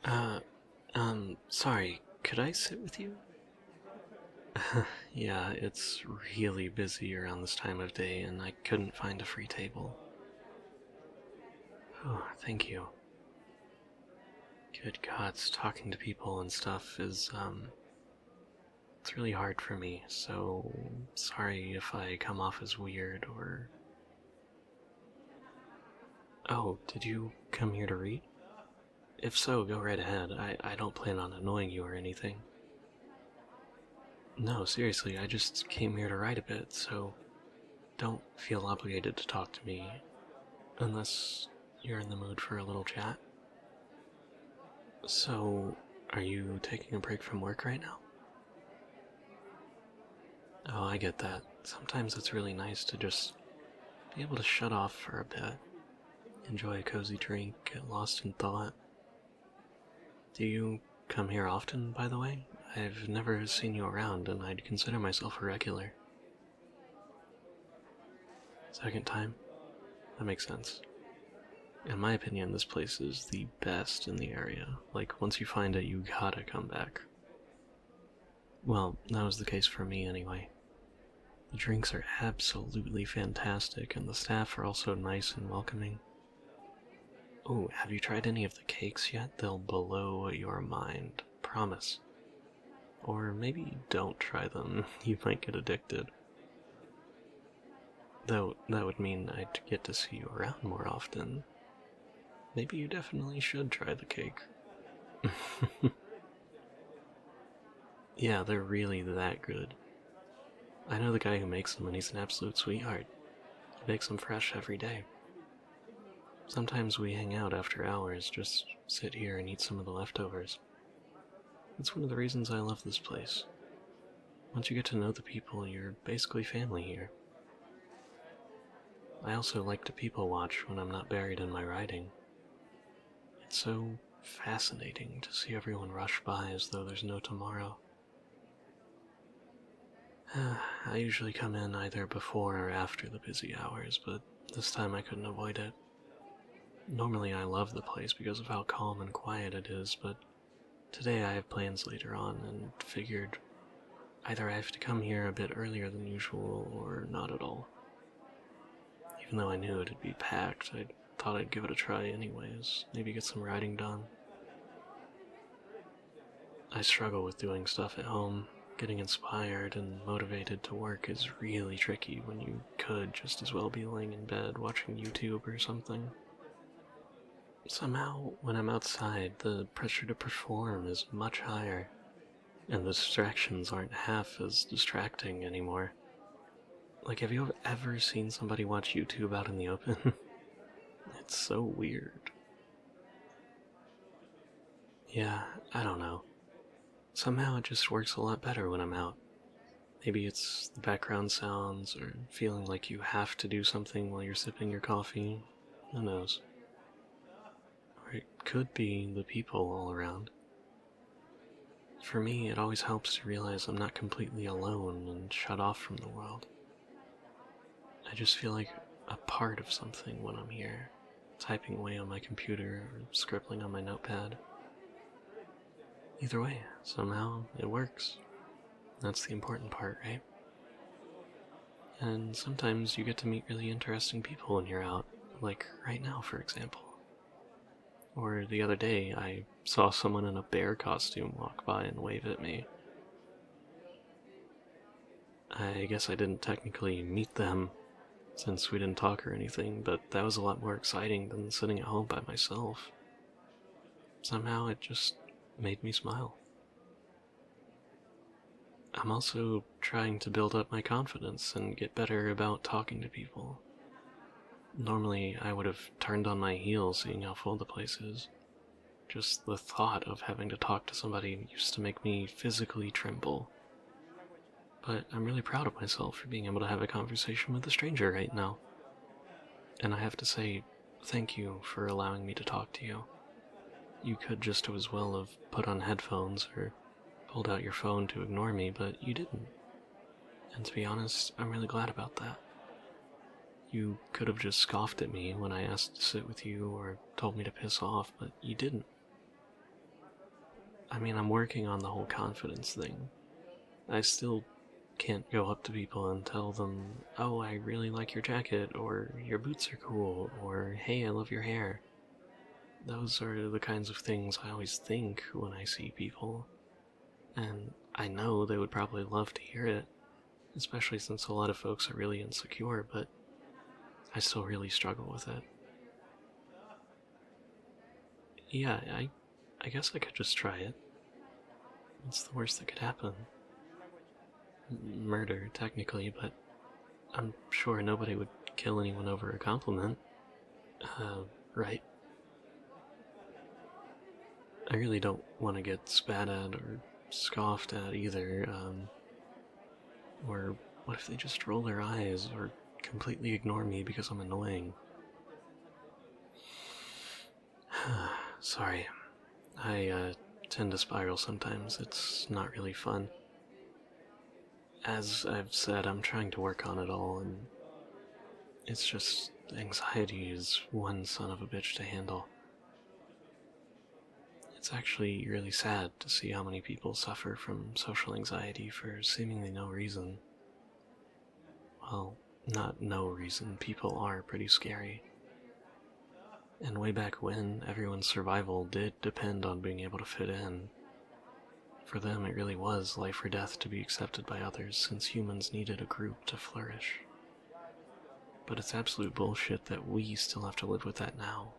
Uh, sorry, could I sit with you? Yeah, it's really busy around this time of day and I couldn't find a free table. Oh, thank you. Good gods, talking to people and stuff it's really hard for me, so sorry if I come off as weird or. Oh, did you come here to read? If so, go right ahead. I don't plan on annoying you or anything. No, seriously, I just came here to write a bit, so don't feel obligated to talk to me unless you're in the mood for a little chat. So, are you taking a break from work right now? Oh, I get that. Sometimes it's really nice to just be able to shut off for a bit, enjoy a cozy drink, get lost in thought. Do you come here often, by the way? I've never seen you around, and I'd consider myself a regular. Second time? That makes sense. In my opinion, this place is the best in the area. Like, once you find it, you gotta come back. Well, that was the case for me anyway. The drinks are absolutely fantastic, and the staff are also nice and welcoming. Oh, have you tried any of the cakes yet? They'll blow your mind. Promise. Or maybe don't try them, you might get addicted. Though, that would mean I'd get to see you around more often. Maybe you definitely should try the cake. Yeah, they're really that good. I know the guy who makes them and he's an absolute sweetheart. He bakes them fresh every day. Sometimes we hang out after hours, just sit here and eat some of the leftovers. It's one of the reasons I love this place. Once you get to know the people, you're basically family here. I also like to people watch when I'm not buried in my writing. It's so fascinating to see everyone rush by as though there's no tomorrow. I usually come in either before or after the busy hours, but this time I couldn't avoid it. Normally I love the place because of how calm and quiet it is, but today I have plans later on and figured either I have to come here a bit earlier than usual or not at all. Even though I knew it'd be packed, I thought I'd give it a try anyways, maybe get some writing done. I struggle with doing stuff at home. Getting inspired and motivated to work is really tricky when you could just as well be laying in bed watching YouTube or something. Somehow, when I'm outside, the pressure to perform is much higher, and the distractions aren't half as distracting anymore. Like, have you ever seen somebody watch YouTube out in the open? It's so weird. Yeah, I don't know. Somehow it just works a lot better when I'm out. Maybe it's the background sounds, or feeling like you have to do something while you're sipping your coffee. Who knows? Or it could be the people all around. For me, it always helps to realize I'm not completely alone and shut off from the world. I just feel like a part of something when I'm here, typing away on my computer or scribbling on my notepad. Either way, somehow it works. That's the important part, right? And sometimes you get to meet really interesting people when you're out, like right now, for example. Or the other day, I saw someone in a bear costume walk by and wave at me. I guess I didn't technically meet them, since we didn't talk or anything, but that was a lot more exciting than sitting at home by myself. Somehow it just made me smile. I'm also trying to build up my confidence and get better about talking to people. Normally, I would have turned on my heel seeing how full the place is. Just the thought of having to talk to somebody used to make me physically tremble. But I'm really proud of myself for being able to have a conversation with a stranger right now. And I have to say, thank you for allowing me to talk to you. You could just as well have put on headphones or pulled out your phone to ignore me, but you didn't. And to be honest, I'm really glad about that. You could have just scoffed at me when I asked to sit with you or told me to piss off, but you didn't. I mean, I'm working on the whole confidence thing. I still can't go up to people and tell them, oh, I really like your jacket, or your boots are cool, or hey, I love your hair. Those are the kinds of things I always think when I see people, and I know they would probably love to hear it, especially since a lot of folks are really insecure, but I still really struggle with it. Yeah, I guess I could just try it. What's the worst that could happen? Murder, technically, but I'm sure nobody would kill anyone over a compliment. Right? I really don't want to get spat at or scoffed at either, or what if they just roll their eyes or completely ignore me because I'm annoying? Sorry, I tend to spiral sometimes. It's not really fun. As I've said, I'm trying to work on it all, and it's just anxiety is one son of a bitch to handle. It's actually really sad to see how many people suffer from social anxiety for seemingly no reason. Well, not no reason, people are pretty scary. And way back when, everyone's survival did depend on being able to fit in. For them, it really was life or death to be accepted by others, since humans needed a group to flourish. But it's absolute bullshit that we still have to live with that now.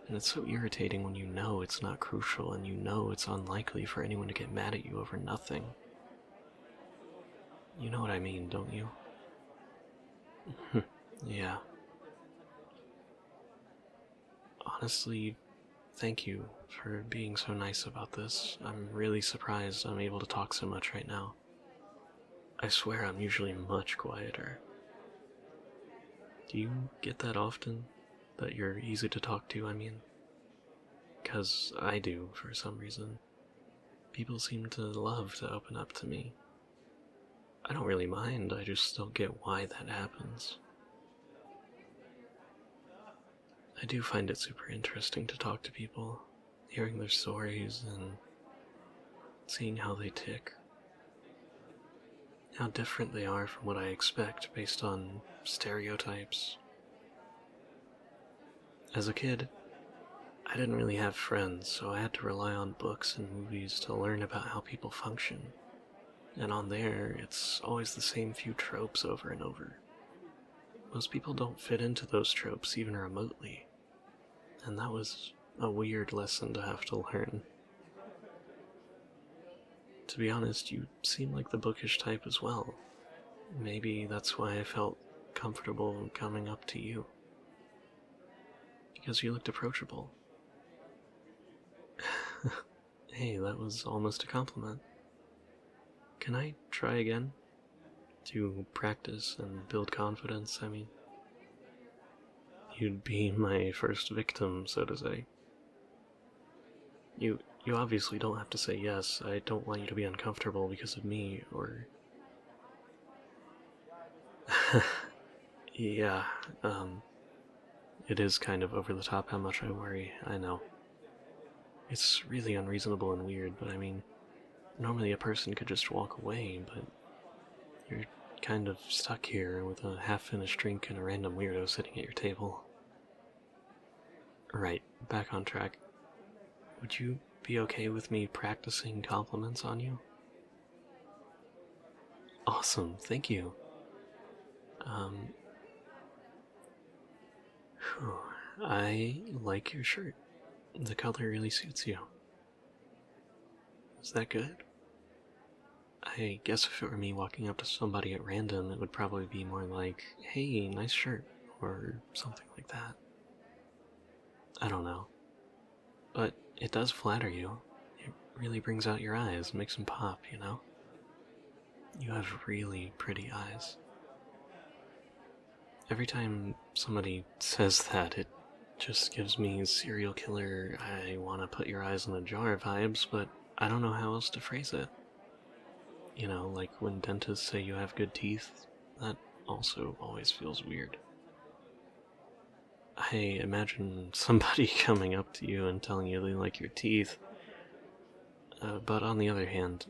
And it's so irritating when you know it's not crucial and you know it's unlikely for anyone to get mad at you over nothing. You know what I mean, don't you? Yeah. Honestly, thank you for being so nice about this. I'm really surprised I'm able to talk so much right now. I swear I'm usually much quieter. Do you get that often? That you're easy to talk to, I mean? 'Cause I do, for some reason. People seem to love to open up to me. I don't really mind, I just don't get why that happens. I do find it super interesting to talk to people, hearing their stories and seeing how they tick. How different they are from what I expect based on stereotypes. As a kid, I didn't really have friends, so I had to rely on books and movies to learn about how people function. And on there, it's always the same few tropes over and over. Most people don't fit into those tropes even remotely. And that was a weird lesson to have to learn. To be honest, you seem like the bookish type as well. Maybe that's why I felt comfortable coming up to you. Because you looked approachable. Hey, that was almost a compliment. Can I try again? To practice and build confidence, I mean. You'd be my first victim, so to say. You obviously don't have to say yes. I don't want you to be uncomfortable because of me, or... Yeah, it is kind of over the top how much I worry, I know. It's really unreasonable and weird, but I mean, normally a person could just walk away, but you're kind of stuck here with a half-finished drink and a random weirdo sitting at your table. Right, back on track. Would you be okay with me practicing compliments on you? Awesome, thank you. I like your shirt. The color really suits you. Is that good? I guess if it were me walking up to somebody at random, it would probably be more like, hey, nice shirt, or something like that. I don't know. But it does flatter you. It really brings out your eyes, makes them pop, you know? You have really pretty eyes. Every time somebody says that, it just gives me serial killer, I want to put your eyes in a jar vibes, but I don't know how else to phrase it. You know, like when dentists say you have good teeth, that also always feels weird. I imagine somebody coming up to you and telling you they like your teeth. But on the other hand,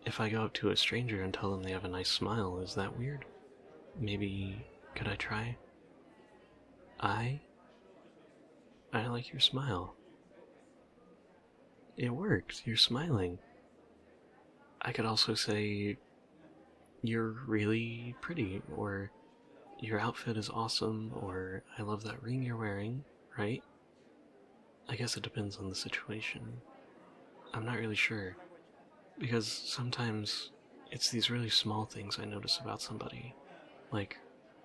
if I go up to a stranger and tell them they have a nice smile, is that weird? Maybe, could I try? I? I like your smile. It worked, you're smiling. I could also say, you're really pretty, or your outfit is awesome, or I love that ring you're wearing, right? I guess it depends on the situation. I'm not really sure, because sometimes it's these really small things I notice about somebody, like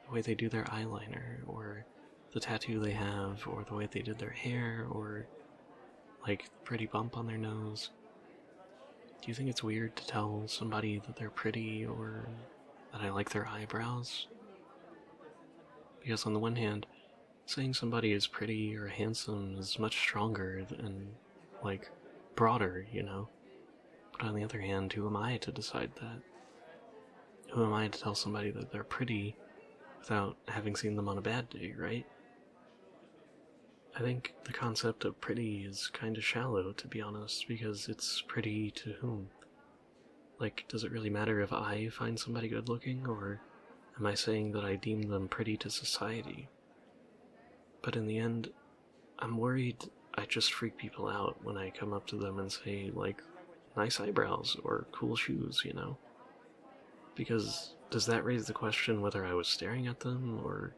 the way they do their eyeliner, or the tattoo they have, or the way they did their hair, or like the pretty bump on their nose. Do you think it's weird to tell somebody that they're pretty or that I like their eyebrows? Because on the one hand, saying somebody is pretty or handsome is much stronger and, like, broader, you know? But on the other hand, who am I to decide that? Who am I to tell somebody that they're pretty without having seen them on a bad day, right? I think the concept of pretty is kinda shallow, to be honest, because it's pretty to whom? Like, does it really matter if I find somebody good looking, or am I saying that I deem them pretty to society? But in the end, I'm worried I just freak people out when I come up to them and say, like, nice eyebrows or cool shoes, you know? Because does that raise the question whether I was staring at them or,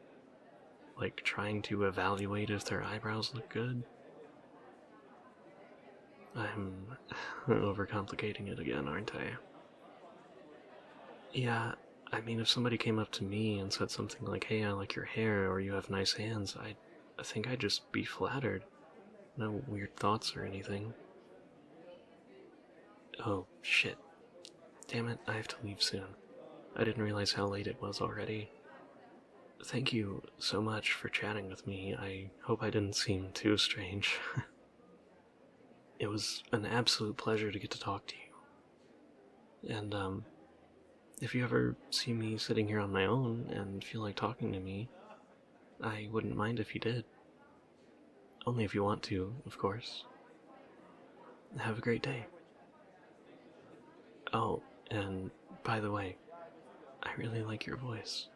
like, trying to evaluate if their eyebrows look good? I'm overcomplicating it again, aren't I? Yeah, I mean, if somebody came up to me and said something like, hey, I like your hair, or you have nice hands, I think I'd just be flattered. No weird thoughts or anything. Oh, shit. Damn it, I have to leave soon. I didn't realize how late it was already. Thank you so much for chatting with me. I hope I didn't seem too strange. It was an absolute pleasure to get to talk to you. And, if you ever see me sitting here on my own and feel like talking to me, I wouldn't mind if you did. Only if you want to, of course. Have a great day. Oh, and by the way, I really like your voice.